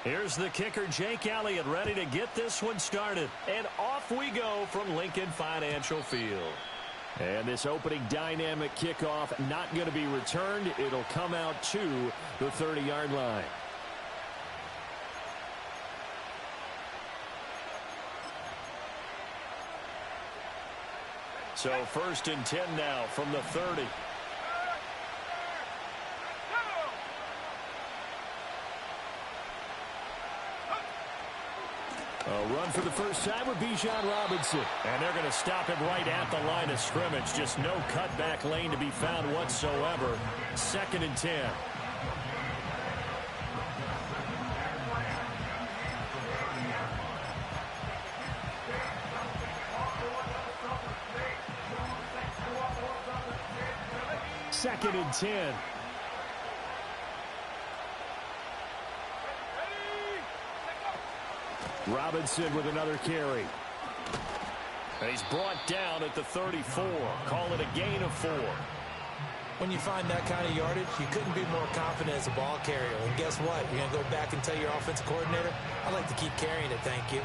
Here's the kicker, Jake Elliott, ready to get this one started. And off we go from Lincoln Financial Field. And this opening dynamic kickoff not going to be returned. It'll come out to the 30-yard line. So 1st and 10 now from the 30. A run for the first time with Bijan Robinson. And they're going to stop him right at the line of scrimmage. Just no cutback lane to be found whatsoever. 2nd and 10. Second and 10. Robinson with another carry. And he's brought down at the 34. Call it a gain of 4. When you find that kind of yardage, you couldn't be more confident as a ball carrier. And guess what? You're going to go back and tell your offensive coordinator, I'd like to keep carrying it, thank you.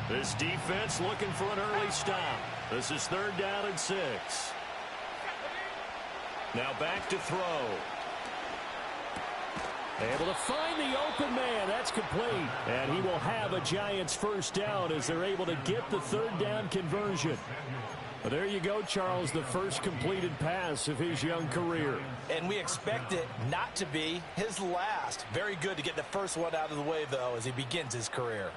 This defense looking for an early stop. This is 3rd down and 6. Now back to throw. Able to find the open man. That's complete. And he will have a Giants first down as they're able to get the 3rd down conversion. Well, there you go, Charles, the first completed pass of his young career. And we expect it not to be his last. Very good to get the first one out of the way, though, as he begins his career.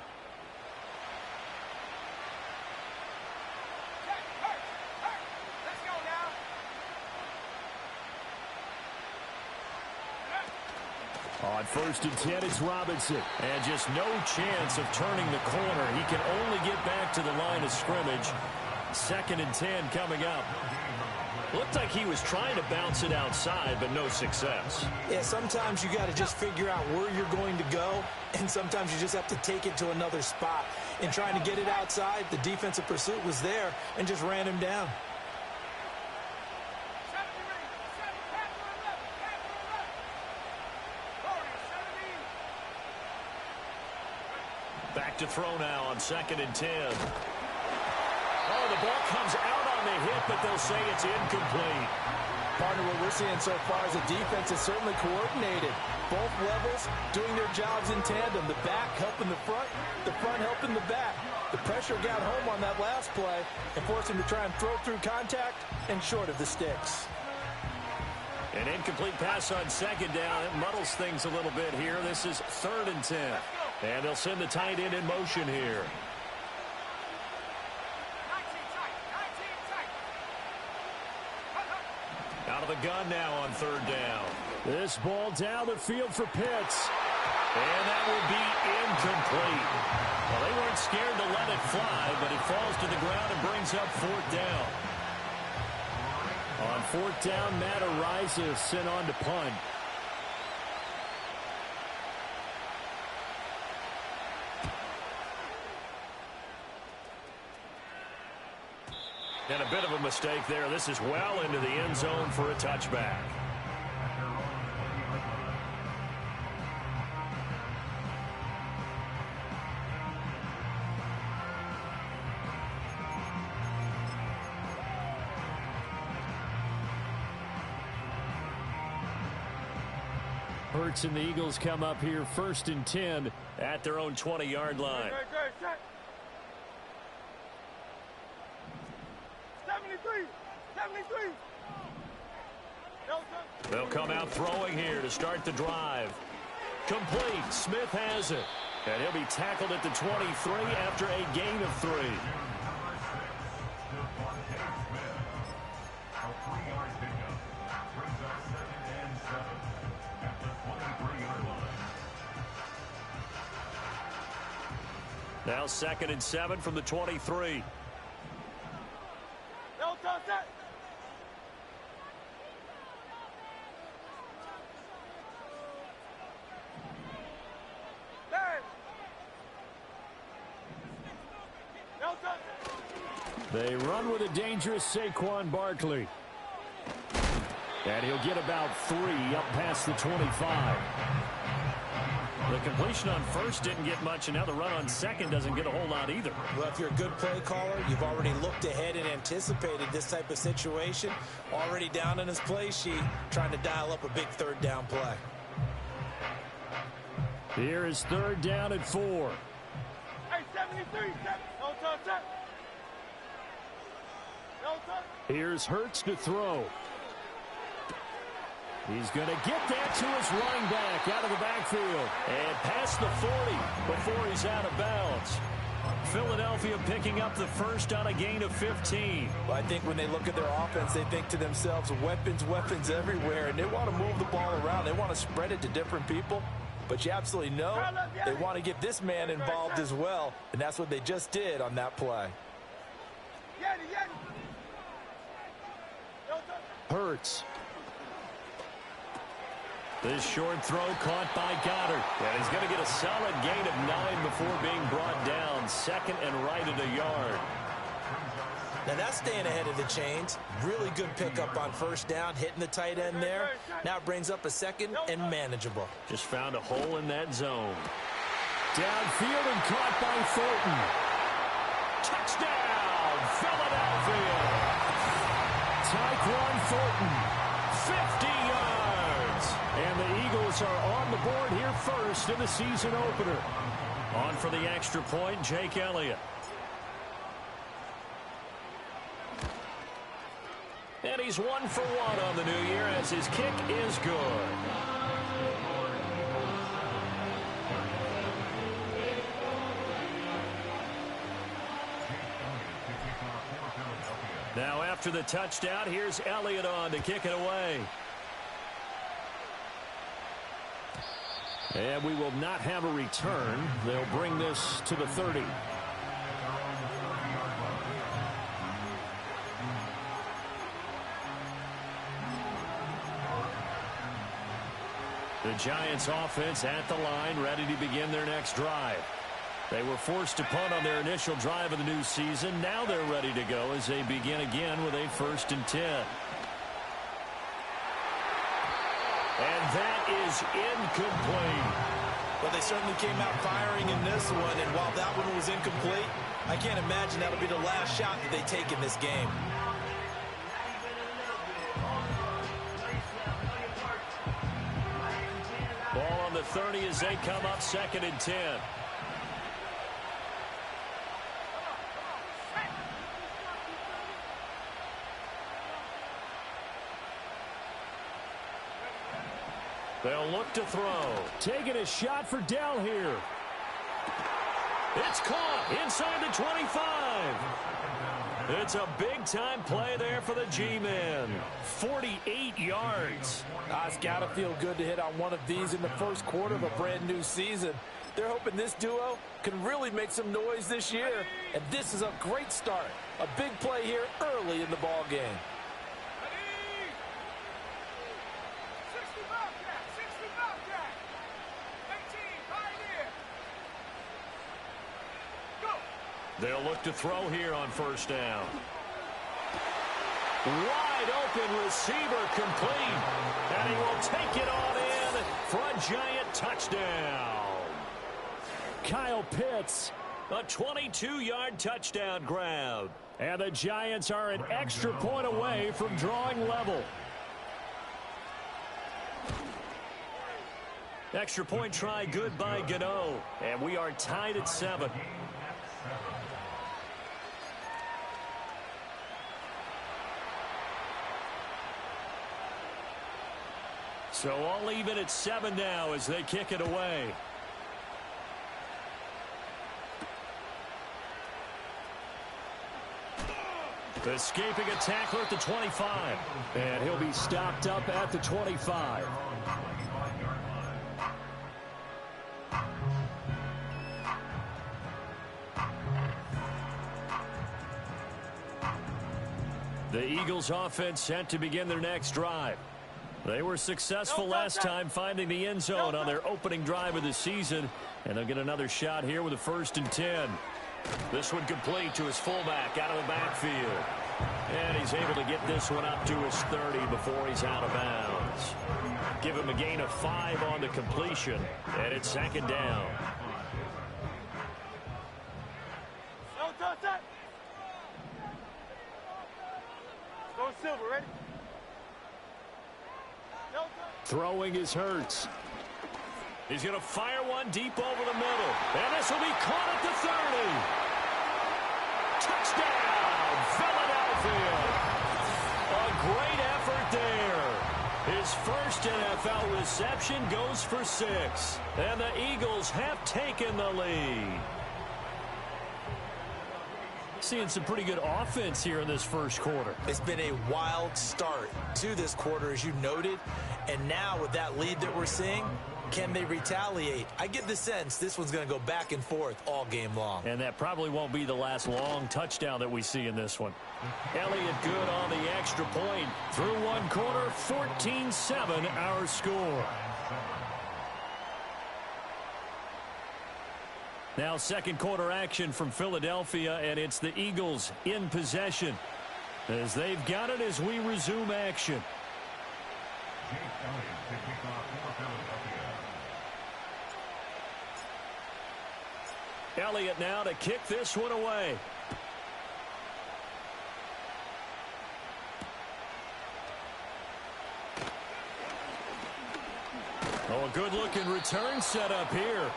On 1st and 10, it's Robinson. And just no chance of turning the corner. He can only get back to the line of scrimmage. 2nd and 10 coming up. Looked like he was trying to bounce it outside, but no success. Yeah, sometimes you got to just figure out where you're going to go, and sometimes you just have to take it to another spot. In trying to get it outside, the defensive pursuit was there and just ran him down. Back to throw now on 2nd and 10. Oh, the ball comes out on the hit, but they'll say it's incomplete. Partner, what we're seeing so far is the defense is certainly coordinated. Both levels doing their jobs in tandem. The back helping the front helping the back. The pressure got home on that last play and forced him to try and throw through contact and short of the sticks. An incomplete pass on 2nd down. It muddles things a little bit here. This is 3rd and 10. And they'll send the tight end in motion here. Out of the gun now on 3rd down. This ball down the field for Pitts. And that will be incomplete. Well, they weren't scared to let it fly, but it falls to the ground and brings up 4th down. On 4th down, Matt Ariza sent on to punt. And a bit of a mistake there. This is well into the end zone for a touchback. Hurts and the Eagles come up here 1st and 10 at their own 20-yard line. 73. They'll come out throwing here to start the drive. Complete. Smith has it. And he'll be tackled at the 23 after a gain of 3. Now 2nd and 7 from the 23. They run with a dangerous Saquon Barkley. And he'll get about 3 up past the 25. The completion on first didn't get much, and now the run on second doesn't get a whole lot either. Well, if you're a good play caller, you've already looked ahead and anticipated this type of situation. Already down in his play sheet, trying to dial up a big third down play. Here is third down at 4. Hey, 73, no touch. No touch. Here's Hurts to throw. He's going to get that to his running back out of the backfield. And past the 40 before he's out of bounds. Philadelphia picking up the first on a gain of 15. Well, I think when they look at their offense, they think to themselves, weapons everywhere, and they want to move the ball around. They want to spread it to different people. But you absolutely know they want to get this man involved as well, and that's what they just did on that play. Hurts. This short throw caught by Goddard. And he's going to get a solid gain of 9 before being brought down. Second and right at a yard. Now that's staying ahead of the chains. Really good pickup on first down, hitting the tight end there. Now it brings up a second and manageable. Just found a hole in that zone. Downfield and caught by Thornton. Touchdown, Philadelphia. Tyquan Thornton, 50 yards. And the Eagles are on the board here first in the season opener. On for the extra point, Jake Elliott. And he's 1 for 1 on the new year as his kick is good. Now after the touchdown, here's Elliott on to kick it away. And we will not have a return. They'll bring this to the 30. The Giants offense at the line, ready to begin their next drive. They were forced to punt on their initial drive of the new season. Now they're ready to go as they begin again with a 1st and 10. And that is incomplete. Well, they certainly came out firing in this one, and while that one was incomplete, I can't imagine that'll be the last shot that they take in this game. Ball on the 30 as they come up 2nd and 10. They'll look to throw. Taking a shot for Dell here. It's caught inside the 25. It's a big-time play there for the G-men. 48 yards. It's got to feel good to hit on one of these in the first quarter of a brand-new season. They're hoping this duo can really make some noise this year, and this is a great start. A big play here early in the ball game. They'll look to throw here on 1st down. Wide open receiver complete. And he will take it on in for a Giant touchdown. Kyle Pitts, a 22-yard touchdown grab. And the Giants are an extra point away from drawing level. Extra point try good by Gano. And we are tied at 7. So all even at 7 now as they kick it away. Escaping a tackler at the 25. And he'll be stopped up at the 25. The Eagles offense set to begin their next drive. They were successful last time finding the end zone on their opening drive of the season. And they'll get another shot here with a 1st and 10. This one complete to his fullback out of the backfield. And he's able to get this one up to his 30 before he's out of bounds. Give him a gain of 5 on the completion, and it's second down. No touch that. Go Silver, ready? No touch. Throwing is Hurts. He's going to fire one deep over the middle. And this will be caught at the 30. Touchdown, Philadelphia. A great effort there. His first NFL reception goes for 6. And the Eagles have taken the lead. Seeing some pretty good offense here in this first quarter. It's been a wild start to this quarter, as you noted. And now with that lead that we're seeing, can they retaliate? I get the sense this one's going to go back and forth all game long. And that probably won't be the last long touchdown that we see in this one. Elliott good on the extra point. Through one quarter, 14-7 our score. Now second quarter action from Philadelphia, and it's the Eagles in possession as they've got it as we resume action. Elliott now to kick this one away. Oh, a good-looking return set up here.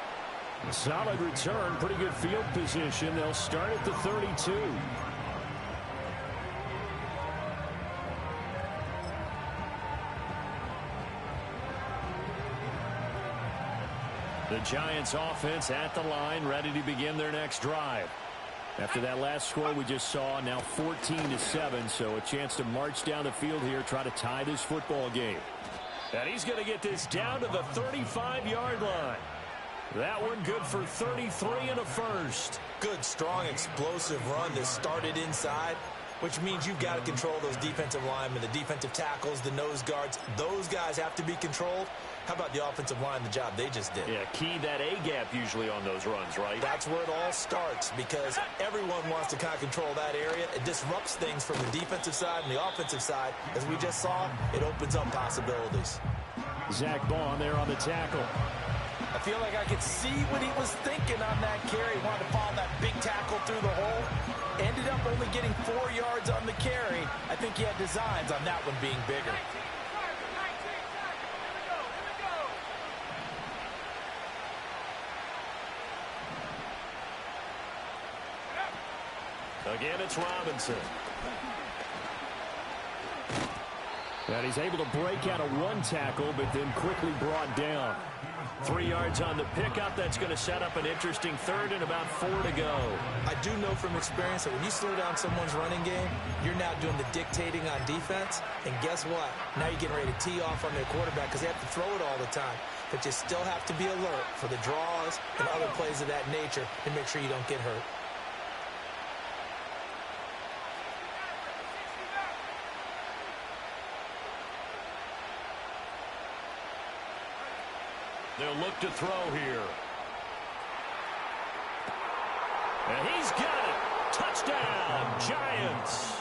Solid return, pretty good field position. They'll start at the 32. The Giants offense at the line, ready to begin their next drive. After that last score we just saw, now 14-7, so a chance to march down the field here, try to tie this football game. And he's going to get this down to the 35-yard line. That one good for 33 and a first. Good, strong, explosive run that started inside, which means you've got to control those defensive linemen, the defensive tackles, the nose guards. Those guys have to be controlled. How about the offensive line, the job they just did? Yeah, key that A-gap usually on those runs, right? That's where it all starts, because everyone wants to kind of control that area. It disrupts things from the defensive side and the offensive side. As we just saw, it opens up possibilities. Zach Bond there on the tackle. I feel like I could see what he was thinking on that carry. He wanted to follow that big tackle through the hole. Ended up only getting 4 yards on the carry. I think he had designs on that one being bigger. Again, it's Robinson. And he's able to break out of one tackle, but then quickly brought down. 3 yards on the pickup. That's going to set up an interesting third and about 4 to go. I do know from experience that when you slow down someone's running game, you're now doing the dictating on defense. And guess what? Now you're getting ready to tee off on their quarterback because they have to throw it all the time. But you still have to be alert for the draws and other plays of that nature and make sure you don't get hurt. They'll look to throw here. And he's got it. Touchdown, Giants.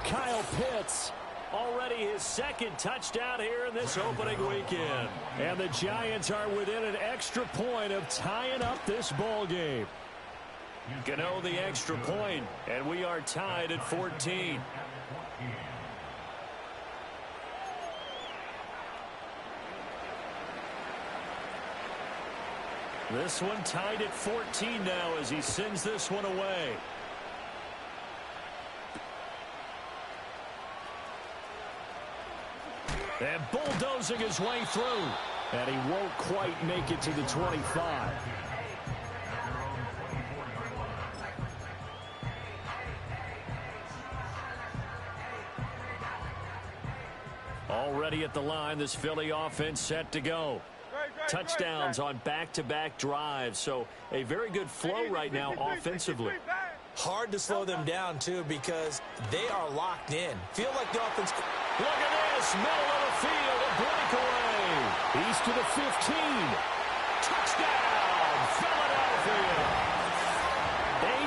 Kyle Pitts, already his second touchdown here in this opening weekend. And the Giants are within an extra point of tying up this ball game. Gano the extra point, and we are tied at 14. This one tied at 14 now as he sends this one away. And bulldozing his way through. And he won't quite make it to the 25. Already at the line, this Philly offense set to go. Touchdowns on back-to-back drives, so a very good flow right now offensively. Hard to slow them down, too, because they are locked in. Feel like the offense... Look at this, middle of the field, a breakaway. He's to the 15. Touchdown, Philadelphia.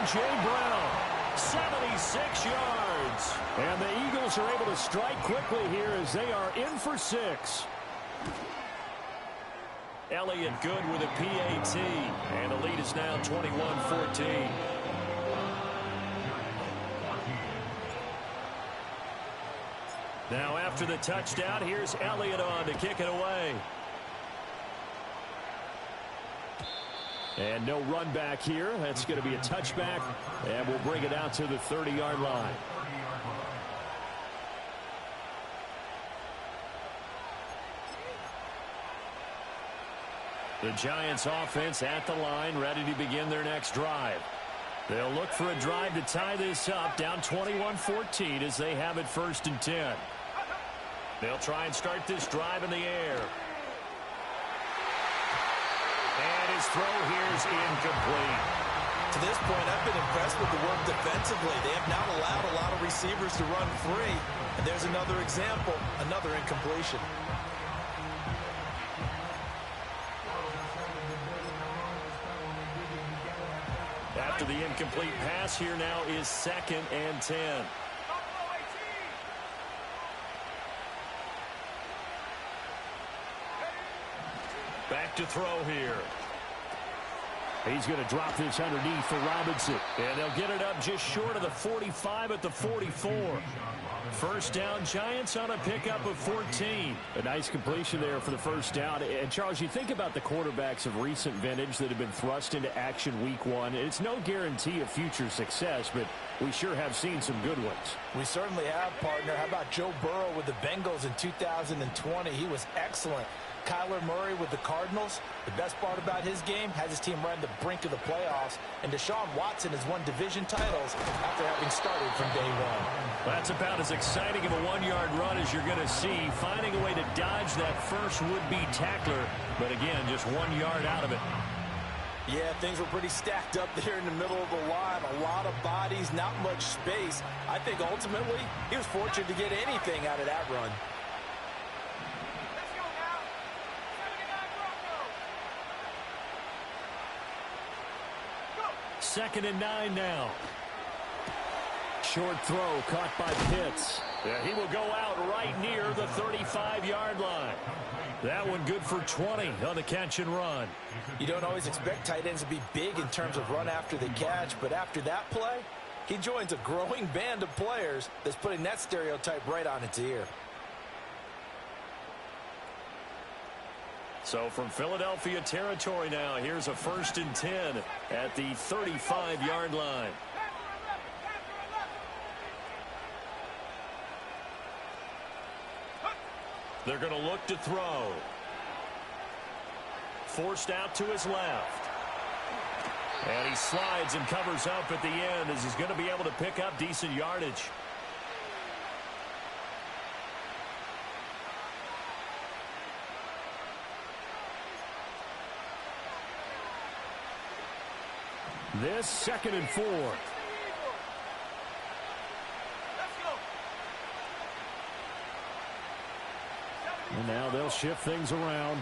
A.J. Brown. 76 yards. And the Eagles are able to strike quickly here as they are in for 6. Elliott good with a PAT. And the lead is now 21-14. Now after the touchdown, here's Elliott on to kick it away. And no run back here. That's going to be a touchback. And we'll bring it out to the 30-yard line. The Giants offense at the line, ready to begin their next drive. They'll look for a drive to tie this up, down 21-14 as they have it 1st and 10. They'll try and start this drive in the air. And his throw here is incomplete. To this point, I've been impressed with the work defensively. They have not allowed a lot of receivers to run free. And there's another example, another incompletion. After the incomplete pass, here now is 2nd and 10. Back to throw here. He's going to drop this underneath for Robinson. And they'll get it up just short of the 45 at the 44. 1st down, Giants on a pickup of 14. A nice completion there for the 1st down. And, Charles, you think about the quarterbacks of recent vintage that have been thrust into action week 1. It's no guarantee of future success, but we sure have seen some good ones. We certainly have, partner. How about Joe Burrow with the Bengals in 2020? He was excellent. Kyler Murray with the Cardinals. The best part about his game, has his team right on the brink of the playoffs. And Deshaun Watson has won division titles after having started from day 1. That's about as exciting of a 1-yard run as you're going to see. Finding a way to dodge that first would-be tackler. But again, just 1 yard out of it. Yeah, things were pretty stacked up there in the middle of the line. A lot of bodies, not much space. I think ultimately he was fortunate to get anything out of that run. 2nd and 9 now. Short throw caught by Pitts. Yeah, he will go out right near the 35-yard line. That one good for 20 on the catch and run. You don't always expect tight ends to be big in terms of run after the catch, but after that play, he joins a growing band of players that's putting that stereotype right on its ear. So from Philadelphia territory now, here's a 1st and 10 at the 35-yard line. They're going to look to throw. Forced out to his left. And he slides and covers up at the end as he's going to be able to pick up decent yardage. This 2nd and 4. And now they'll shift things around.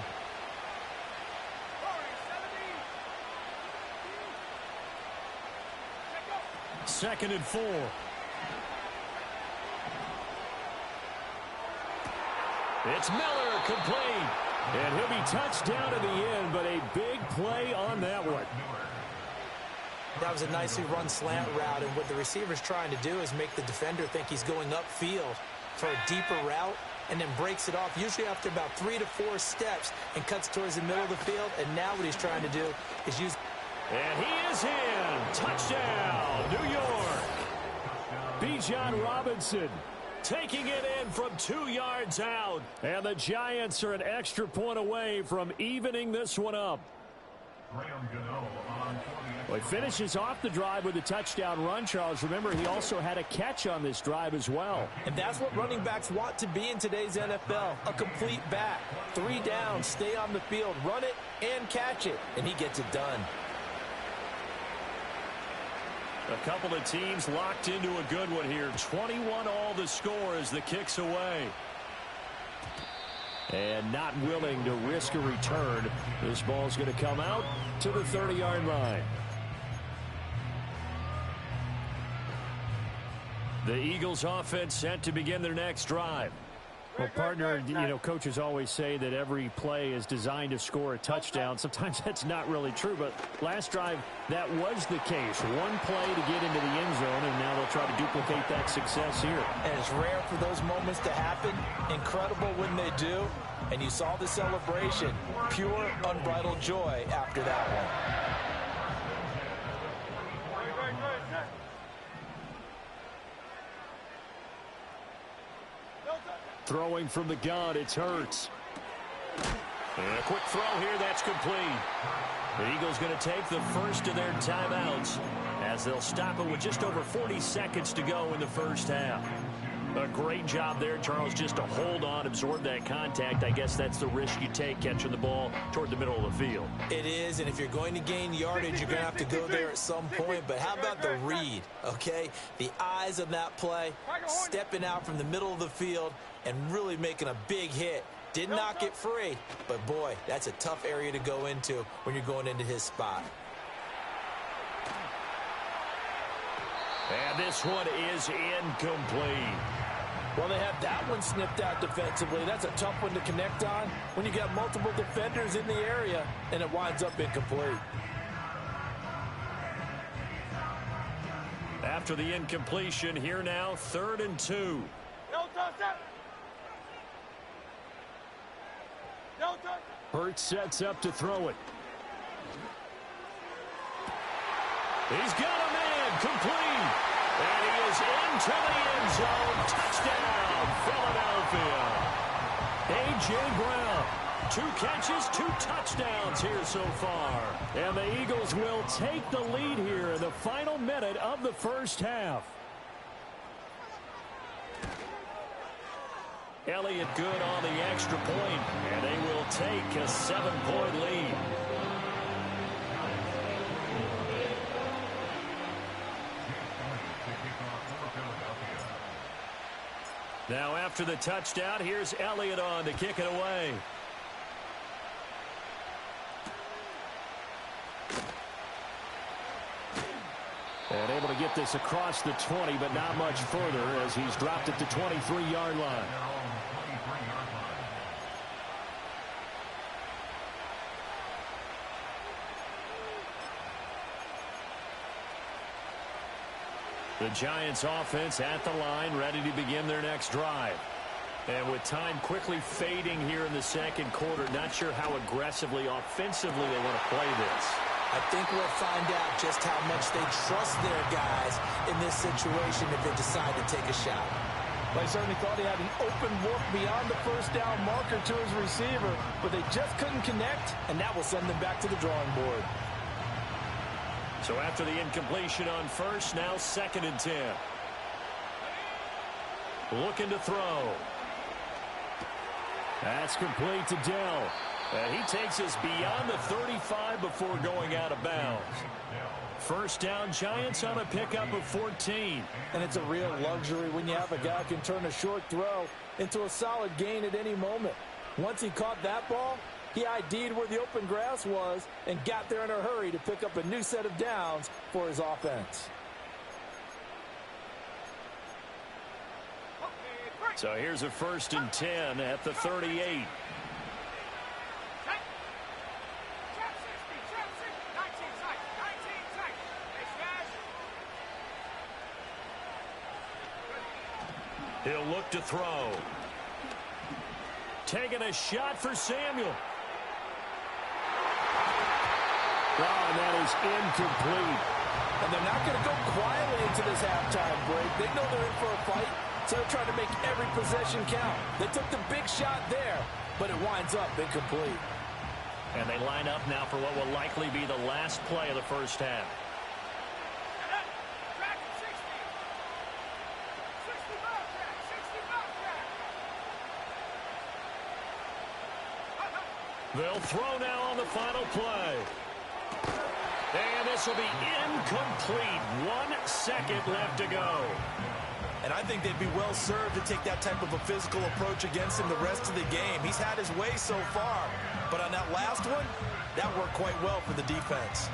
Second and 4. It's Miller complete. And he'll be touched down at the end, but a big play on that one. That was a nicely run slant route, and what the receiver's trying to do is make the defender think he's going upfield for a deeper route, and then breaks it off, usually after about 3 to 4 steps, and cuts towards the middle of the field. And now what he's trying to do is use... And he is in. Touchdown, New York. Bijan Robinson taking it in from 2 yards out. And the Giants are an extra point away from evening this one up. Well, he finishes off the drive with a touchdown run, Charles. Remember, he also had a catch on this drive as well. And that's what running backs want to be in today's NFL, a complete back. 3 down, stay on the field, run it and catch it, and he gets it done. A couple of teams locked into a good one here. 21 all the score as the kick's away. And not willing to risk a return. This ball's going to come out to the 30-yard line. The Eagles offense set to begin their next drive. Well, partner, you know, coaches always say that every play is designed to score a touchdown. Sometimes that's not really true, but last drive, that was the case. One play to get into the end zone, and now they'll try to duplicate that success here. And it's rare for those moments to happen. Incredible when they do. And you saw the celebration. Pure, unbridled joy after that one. Throwing from the gun, it's Hurts. And a quick throw here, that's complete. The Eagles going to take the first of their timeouts as they'll stop it with just over 40 seconds to go in the first half. A great job there, Charles, just to hold on, absorb that contact. I guess that's the risk you take catching the ball toward the middle of the field. It is, and if you're going to gain yardage, you're going to have to go there at some point. But how about the read, okay? The eyes of that play, stepping out from the middle of the field and really making a big hit. Did not get free, but boy, that's a tough area to go into when you're going into his spot. And this one is incomplete. Well, they have that one snipped out defensively. That's a tough one to connect on when you got multiple defenders in the area, and it winds up incomplete. After the incompletion, here now, 3rd and 2. Hurts sets up to throw it. He's got a man, complete. And he is into the end zone. Touchdown, Philadelphia. A.J. Brown, 2 catches, 2 touchdowns here so far. And the Eagles will take the lead here in the final minute of the first half. Elliott good on the extra point, and they will take a 7-point lead. Now after the touchdown, here's Elliott on to kick it away. And able to get this across the 20, but not much further as he's dropped at the 23-yard line. The Giants offense at the line, ready to begin their next drive. And with time quickly fading here in the second quarter, not sure how aggressively, offensively they want to play this. I think we'll find out just how much they trust their guys in this situation if they decide to take a shot. Well, I certainly thought he had an open look beyond the first down marker to his receiver, but they just couldn't connect, and that will send them back to the drawing board. So after the incompletion on first, now 2nd and 10. Looking to throw. That's complete to Dell. And he takes us beyond the 35 before going out of bounds. First down, Giants on a pickup of 14. And it's a real luxury when you have a guy who can turn a short throw into a solid gain at any moment. Once he caught that ball, he ID'd where the open grass was and got there in a hurry to pick up a new set of downs for his offense. So here's a 1st and 10 at the 38. He'll look to throw. Taking a shot for Samuel. Oh, and that is incomplete. And they're not going to go quietly into this halftime break. They know they're in for a fight, so they're trying to make every possession count. They took the big shot there, but it winds up incomplete. And they line up now for what will likely be the last play of the first half. They'll throw now on the final play. And this will be incomplete. 1 second left to go. And I think they'd be well served to take that type of a physical approach against him the rest of the game. He's had his way so far. But on that last one, that worked quite well for the defense.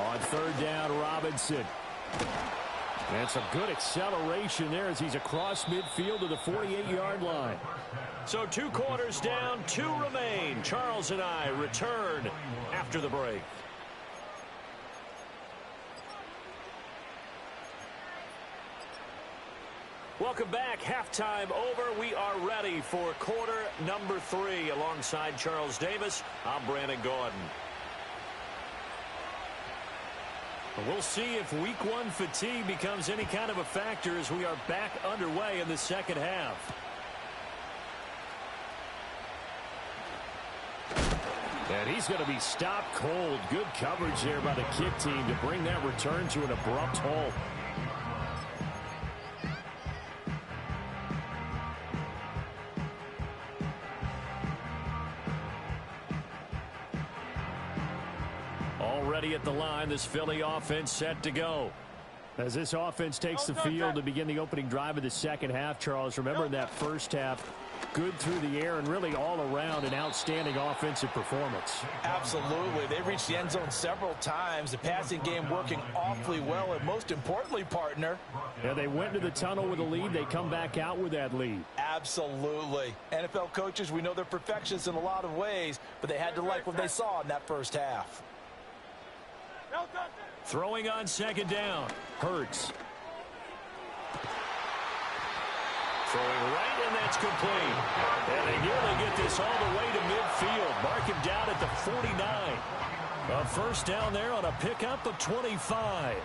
On third down, Robinson. And some good acceleration there as he's across midfield to the 48-yard line. So 2 quarters down, 2 remain. Charles and I return after the break. Welcome back. Halftime over. We are ready for quarter number 3. Alongside Charles Davis, I'm Brandon Gordon. We'll see if week 1 fatigue becomes any kind of a factor as we are back underway in the second half. And he's going to be stopped cold. Good coverage there by the kick team to bring that return to an abrupt halt. Already at the line, this Philly offense set to go. As this offense takes the field to begin the opening drive of the second half, Charles, remember in that first half, good through the air and really all around an outstanding offensive performance. Absolutely. They reached the end zone several times. The passing game working awfully well, and most importantly, partner. Yeah, they went to the tunnel with a lead. They come back out with that lead. Absolutely. NFL coaches, we know they're perfectionists in a lot of ways, but they had to like what they saw in that first half. Throwing on second down. Hurts. Throwing right, and that's complete. And they nearly get this all the way to midfield. Mark him down at the 49. A first down there on a pickup of 25.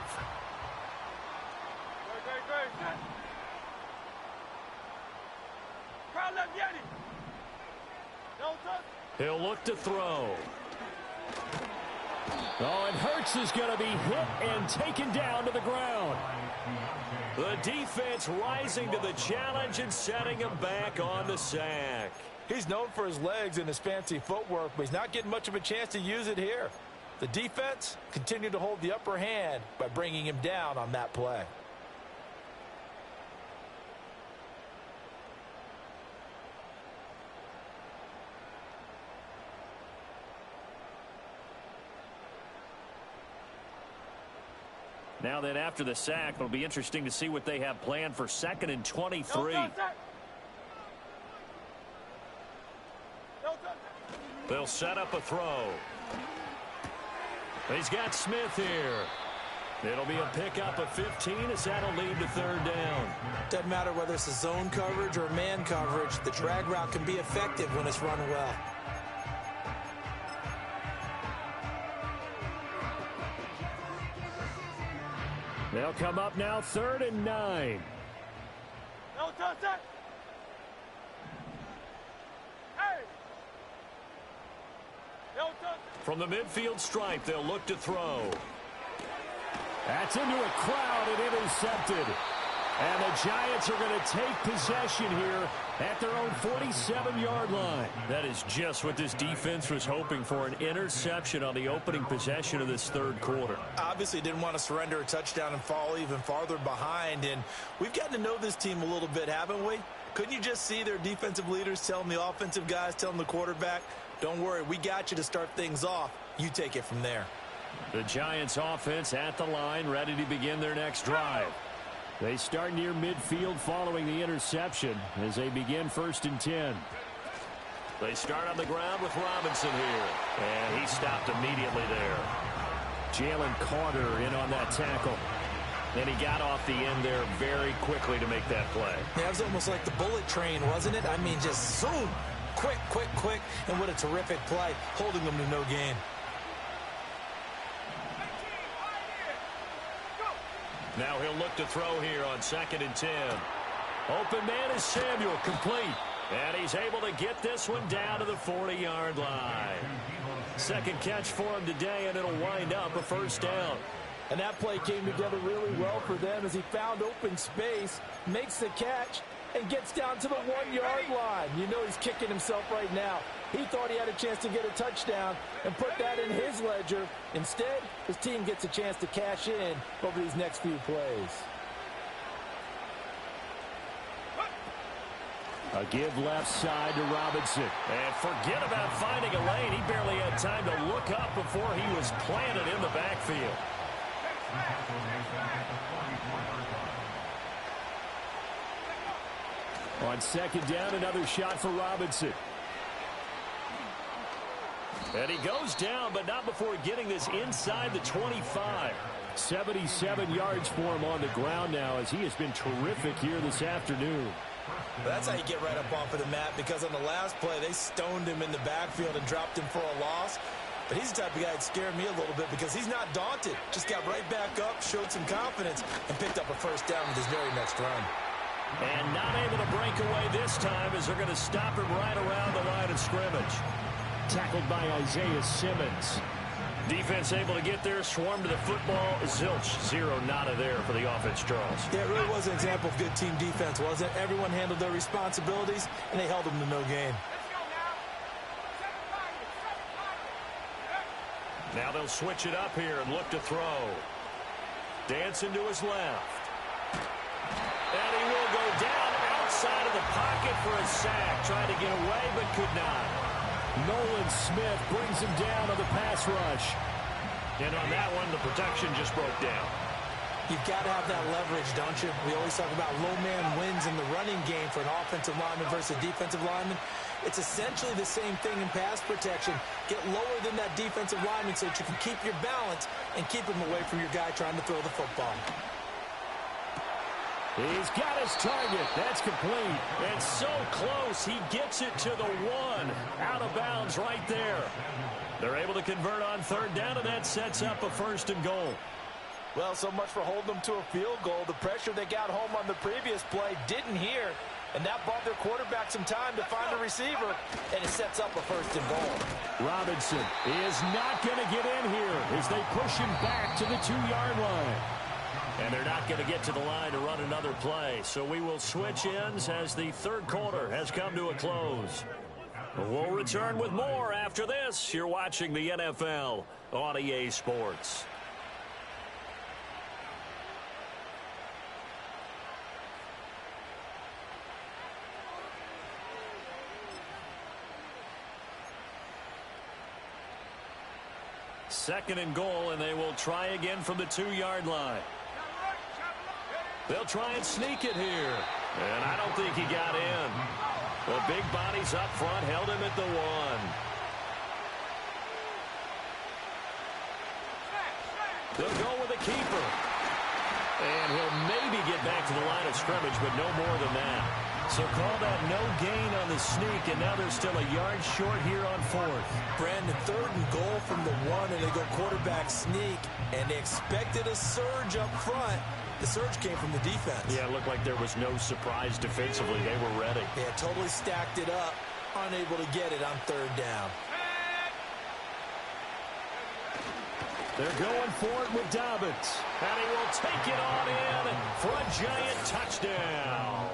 He'll look to throw. Oh, and Hurts is going to be hit and taken down to the ground. The defense rising to the challenge and setting him back on the sack. He's known for his legs and his fancy footwork, but he's not getting much of a chance to use it here. The defense continued to hold the upper hand by bringing him down on that play. Now then, after the sack, it'll be interesting to see what they have planned for 2nd and 23. They'll set up a throw. He's got Smith here. It'll be a pickup of 15 as that'll lead to third down. Doesn't matter whether it's a zone coverage or man coverage. The drag route can be effective when it's run well. They'll come up now 3rd and 9. From the midfield stripe, they'll look to throw. That's into a crowd and intercepted. And the Giants are going to take possession here at their own 47-yard line. That is just what this defense was hoping for, an interception on the opening possession of this third quarter. Obviously didn't want to surrender a touchdown and fall even farther behind. And we've gotten to know this team a little bit, haven't we? Couldn't you just see their defensive leaders telling the offensive guys, telling the quarterback, don't worry, we got you to start things off. You take it from there. The Giants offense at the line, ready to begin their next drive. They start near midfield following the interception as they begin 1st and 10. They start on the ground with Robinson here. And he stopped immediately there. Jalen Carter in on that tackle. And he got off the end there very quickly to make that play. Yeah, it was almost like the bullet train, wasn't it? I mean, just zoom. Quick, quick, quick. And what a terrific play, holding them to no gain. Now he'll look to throw here on 2nd and 10. Open man is Samuel, complete. And he's able to get this one down to the 40-yard line. Second catch for him today, and it'll wind up a first down. And that play came together really well for them as he found open space, makes the catch, and gets down to the 1-yard line. You know he's kicking himself right now. He thought he had a chance to get a touchdown and put that in his ledger. Instead, his team gets a chance to cash in over these next few plays. A give left side to Robinson. And forget about finding a lane. He barely had time to look up before he was planted in the backfield. On second down, another shot for Robinson. And he goes down, but not before getting this inside the 25. 77 yards for him on the ground now, as he has been terrific here this afternoon. That's how you get right up off of the mat, because on the last play, they stoned him in the backfield and dropped him for a loss. But he's the type of guy that scared me a little bit because he's not daunted. Just got right back up, showed some confidence, and picked up a first down with his very next run. And not able to break away this time as they're going to stop him right around the line of scrimmage. Tackled by Isaiah Simmons. Defense able to get there, swarm to the football. Zilch, zero nada there for the offense, Charles. Yeah, it really was an example of good team defense, wasn't it? Everyone handled their responsibilities, and they held them to no gain. Now they'll switch it up here and look to throw. Dancing to his left. And he will go down outside of the pocket for a sack. Trying to get away, but could not. Nolan Smith brings him down on the pass rush. And on that one, the protection just broke down. You've got to have that leverage, don't you? We always talk about low man wins in the running game for an offensive lineman versus a defensive lineman. It's essentially the same thing in pass protection. Get lower than that defensive lineman so that you can keep your balance and keep him away from your guy trying to throw the football. He's got his target. That's complete. And so close, he gets it to the one. Out of bounds right there. They're able to convert on third down, and that sets up a first and goal. Well, so much for holding them to a field goal. The pressure they got home on the previous play didn't hear, and that bought their quarterback some time to find a receiver, and it sets up a first and goal. Robinson is not going to get in here as they push him back to the 2-yard line. And they're not going to get to the line to run another play. So we will switch ends as the third quarter has come to a close. We'll return with more after this. You're watching the NFL on EA Sports. Second and goal, and they will try again from the 2-yard line. They'll try and sneak it here. And I don't think he got in. The big bodies up front held him at the 1. They'll go with a keeper. And he'll maybe get back to the line of scrimmage, but no more than that. So call that no gain on the sneak, and now they're still a yard short here on fourth. Brandon, third and goal from the 1, and they go quarterback sneak, and they expected a surge up front. The surge came from the defense. Yeah, it looked like there was no surprise defensively. They were ready. They had totally stacked it up, unable to get it on third down. They're going for it with Dobbins. And he will take it on in for a giant touchdown.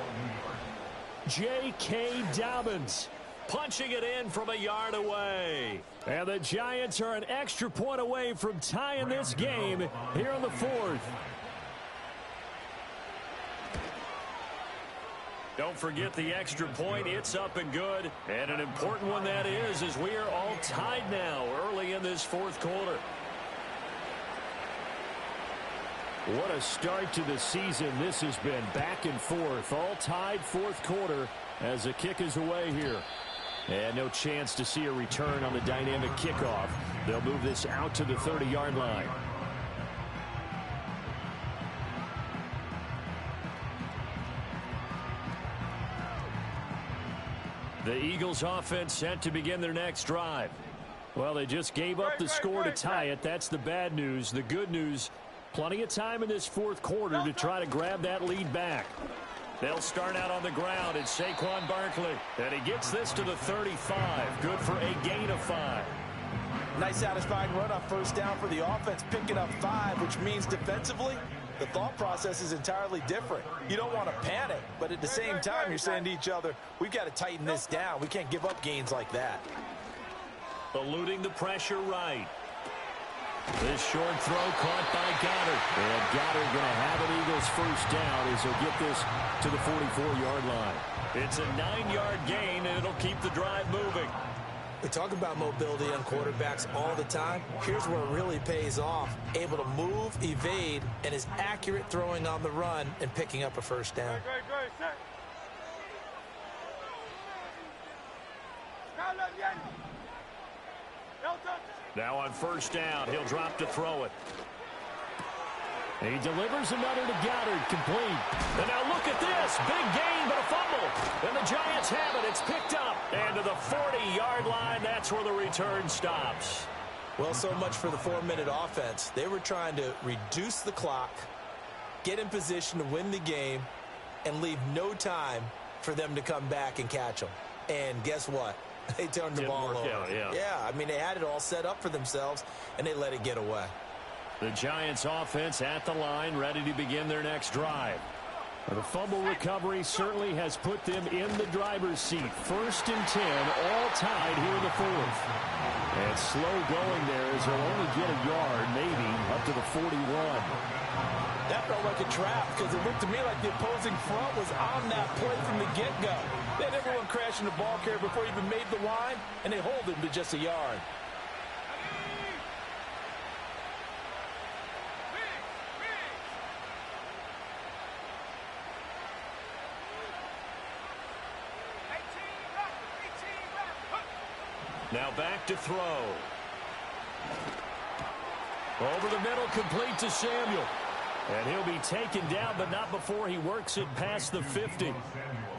J.K. Dobbins punching it in from a yard away. And the Giants are an extra point away from tying this game here in the fourth. Don't forget the extra point. It's up and good. And an important one that is, as we are all tied now early in this fourth quarter. What a start to the season this has been. Back and forth, all tied fourth quarter as the kick is away here. And no chance to see a return on the dynamic kickoff. They'll move this out to the 30-yard line. The Eagles offense set to begin their next drive. Well, they just gave up the score to tie it. That's the bad news. The good news, plenty of time in this fourth quarter to try to grab that lead back. They'll start out on the ground. It's Saquon Barkley. And he gets this to the 35. Good for a gain of 5. Nice satisfying run on first down for the offense, picking up 5, which means defensively, the thought process is entirely different. You don't want to panic, but at the same time, you're saying to each other, we've got to tighten this down. We can't give up gains like that. Eluding the pressure right. This short throw caught by Goddard. And Goddard going to have an Eagles first down as he'll get this to the 44-yard line. It's a 9-yard gain, and it'll keep the drive moving. We talk about mobility on quarterbacks all the time. Here's where it really pays off. Able to move, evade, and is accurate throwing on the run and picking up a first down. Great, sir. Now on first down, he'll drop to throw it. He delivers another to Goddard, complete. And now look at this. Big gain, but a fumble. And the Giants have it. It's picked up. And to the 40-yard line, that's where the return stops. Well, so much for the 4-minute offense. They were trying to reduce the clock, get in position to win the game, and leave no time for them to come back and catch them. And guess what? They turned the ball over. Yeah, I mean, they had it all set up for themselves, and they let it get away. The Giants offense at the line, ready to begin their next drive. The fumble recovery certainly has put them in the driver's seat. 1st and 10, all tied here in the 4th. And slow going there as they'll only get a yard, maybe, up to the 41. That felt like a trap because it looked to me like the opposing front was on that play from the get-go. They had everyone crashing the ball carrier before he even made the line, and they hold him to just a yard. Now back to throw. Over the middle, complete to Samuel. And he'll be taken down, but not before he works it past the 50.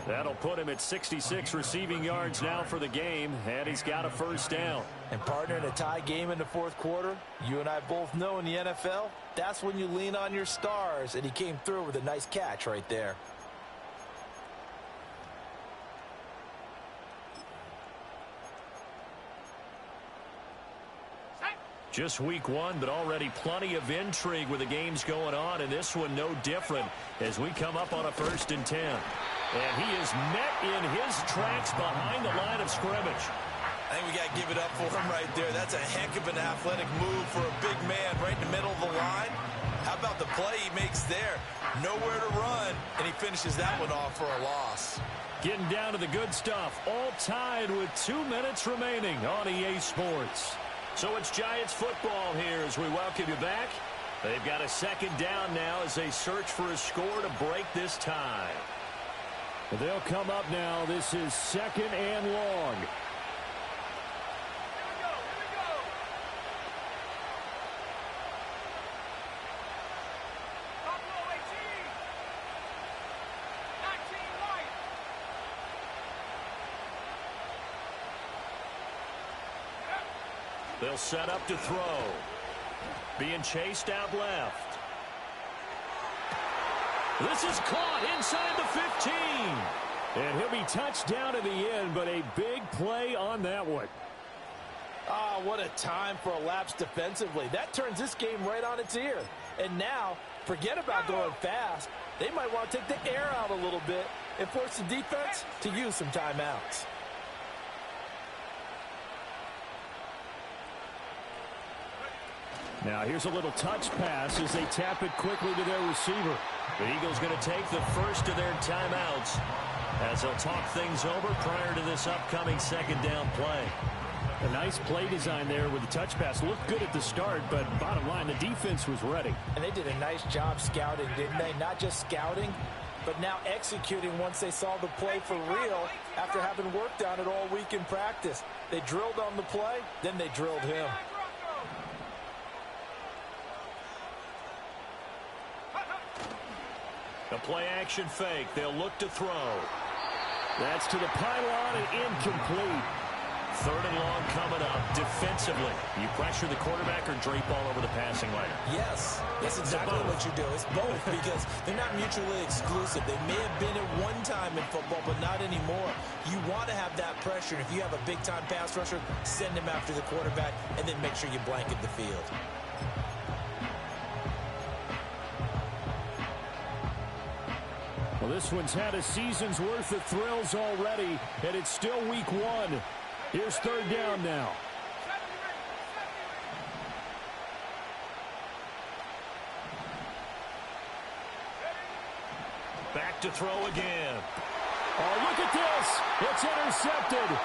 That'll put him at 66 receiving yards now for the game, and he's got a first down. And partner, in a tie game in the 4th quarter, you and I both know in the NFL, that's when you lean on your stars, and he came through with a nice catch right there. Just week 1, but already plenty of intrigue with the games going on, and this one no different as we come up on a 1st and 10. And he is met in his tracks behind the line of scrimmage. I think we got to give it up for him right there. That's a heck of an athletic move for a big man right in the middle of the line. How about the play he makes there? Nowhere to run, and he finishes that one off for a loss. Getting down to the good stuff, all tied with 2 minutes remaining on EA Sports. So it's Giants football here as we welcome you back. They've got a 2nd down now as they search for a score to break this tie. They'll come up now. This is 2nd and long. They'll set up to throw. Being chased out left. This is caught inside the 15. And he'll be touched down at the end, but a big play on that one. Ah, what a time for a lapse defensively. That turns this game right on its ear. And now, forget about going fast. They might want to take the air out a little bit and force the defense to use some timeouts. Now here's a little touch pass as they tap it quickly to their receiver. The Eagles going to take the first of their timeouts as they'll talk things over prior to this upcoming 2nd down play. A nice play design there with the touch pass. Looked good at the start, but bottom line, the defense was ready. And they did a nice job scouting, didn't they? Not just scouting, but now executing once they saw the play for real after having worked on it all week in practice. They drilled on the play, then they drilled him. A play-action fake. They'll look to throw. That's to the pylon and incomplete. 3rd and long coming up. Defensively, you pressure the quarterback or drape all over the passing lane? Yes, that's exactly what you do. It's both because they're not mutually exclusive. They may have been at one time in football, but not anymore. You want to have that pressure. If you have a big-time pass rusher, send him after the quarterback and then make sure you blanket the field. Well, this one's had a season's worth of thrills already, and it's still week 1. Here's 3rd down now. Back to throw again. Oh, look at this. It's intercepted.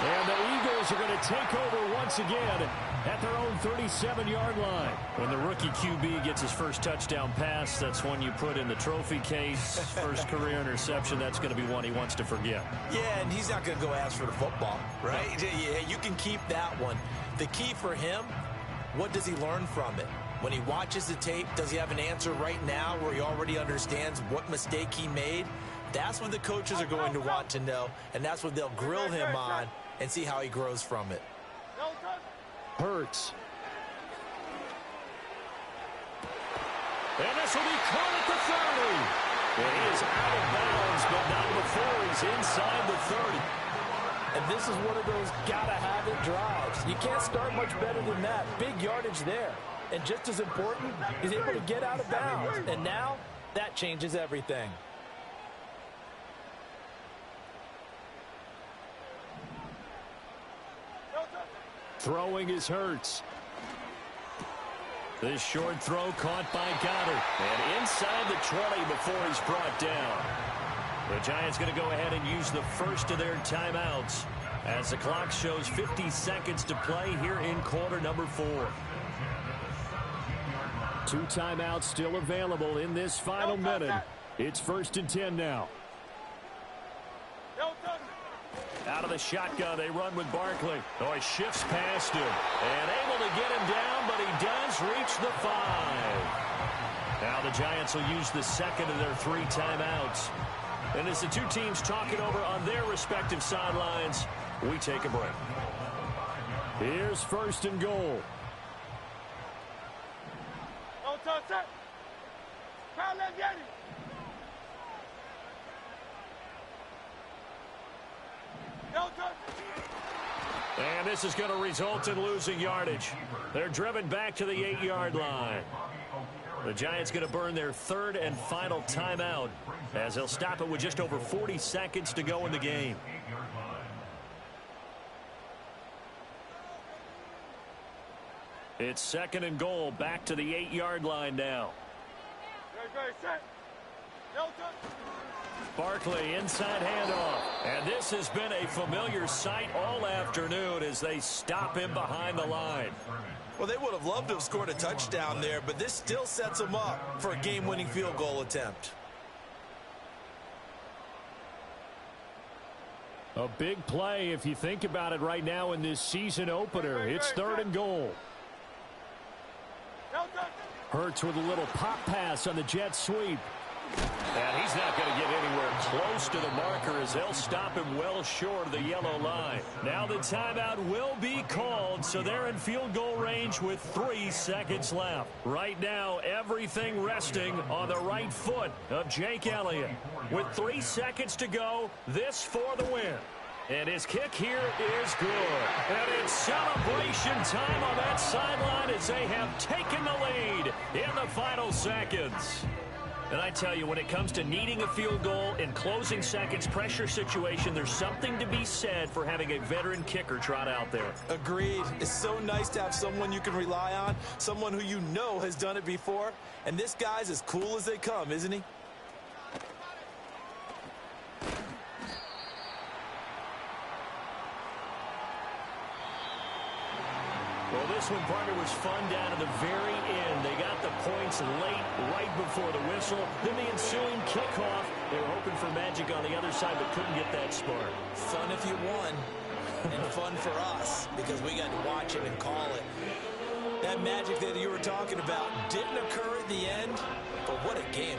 And the Eagles are going to take over once again at their own 37-yard line. When the rookie QB gets his first touchdown pass, that's one you put in the trophy case. First career interception, that's going to be one he wants to forget. Yeah, and he's not going to go ask for the football, right? Yeah, you can keep that one. The key for him, what does he learn from it? When he watches the tape, does he have an answer right now where he already understands what mistake he made? That's what the coaches are going to want to know, and that's what they'll grill him on and see how he grows from it. Hurts. And this will be caught at the 30. And he is out of bounds, but not before he's inside the 30. And this is one of those gotta-have-it drives. You can't start much better than that. Big yardage there. And just as important, he's able to get out of bounds. And now, that changes everything. Throwing is Hurts. This short throw caught by Goddard. And inside the 20 before he's brought down. The Giants going to go ahead and use the first of their timeouts as the clock shows 50 seconds to play here in quarter number 4. 2 timeouts still available in this final minute. It's 1st and 10 now. Out of the shotgun, they run with Barkley. Oh, he shifts past him. And able to get him down, but he does reach the 5. Now the Giants will use the second of their 3 timeouts. And as the two teams talk it over on their respective sidelines, we take a break. Here's 1st and goal. And this is going to result in losing yardage. They're driven back to the 8-yard line. The Giants going to burn their 3rd and final timeout as they'll stop it with just over 40 seconds to go in the game. It's 2nd and goal, back to the 8-yard line now. Barkley inside handoff. And this has been a familiar sight all afternoon as they stop him behind the line. Well, they would have loved to have scored a touchdown there, but this still sets them up for a game-winning field goal attempt. A big play if you think about it right now in this season opener. It's 3rd and goal. Hurts with a little pop pass on the jet sweep. And he's not going to get anywhere close to the marker as they'll stop him well short of the yellow line. Now the timeout will be called, so they're in field goal range with 3 seconds left. Right now, everything resting on the right foot of Jake Elliott. With 3 seconds to go, this for the win. And his kick here is good. And it's celebration time on that sideline as they have taken the lead in the final seconds. And I tell you, when it comes to needing a field goal in closing seconds pressure situation, there's something to be said for having a veteran kicker trot out there. Agreed. It's so nice to have someone you can rely on, someone who you know has done it before. And this guy's as cool as they come, isn't he? Well, this one, partner, was fun down to the very end. They got the points late, right before the whistle. Then the ensuing kickoff. They were hoping for magic on the other side, but couldn't get that spark. Fun if you won, and fun for us, because we got to watch it and call it. That magic that you were talking about didn't occur at the end, but what a game.